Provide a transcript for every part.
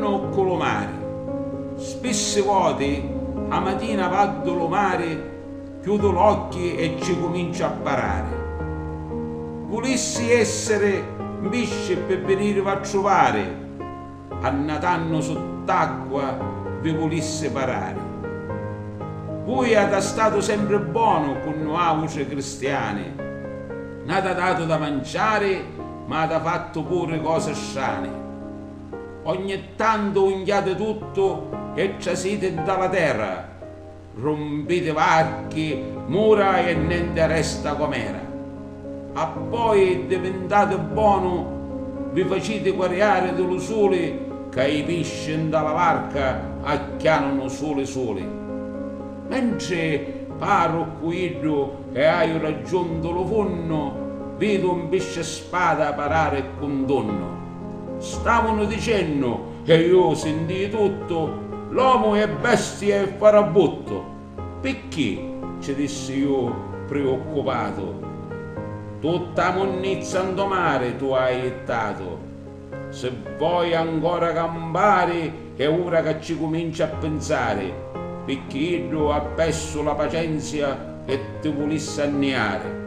buono con lo mare. Spesse volte a mattina vado lo mare, chiudo gli occhi e ci comincio a parare. Volessi essere un pesce per venire a trovare, annatanno sott'acqua vi volesse parare. Voi avete stato sempre buono con noi voce cristiane, n'avete dato da mangiare, ma avete fatto pure cose strane. Ogni tanto unghiate tutto e trasite dalla terra, rompete varchi, mura e niente resta com'era. A poi diventate buono, vi facete guariare dello sole, che i pesci dalla barca acchianano sole. Mentre paro quello e hai raggiunto lo fondo, vedo un pesce spada parare con donno. Stavano dicendo, e io sentii tutto, l'uomo è bestia e farabutto. Perché? Ci dissi io preoccupato. Tutta monnezza in mare tu hai gettato. Se vuoi ancora campare è ora che ci cominci a pensare, perché io ha perso la pazienza e ti volesse anniare.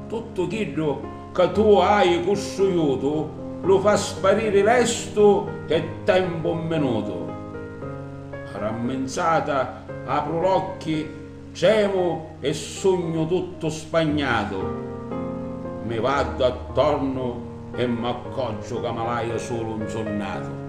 Tutto quello che tu hai costruito lo fa sparire lesto e tempo un minuto. Rammenzata apro l'occhi, gemo e sogno tutto spagnato. Mi vado attorno e m'accorgo che malaio solo un giornato.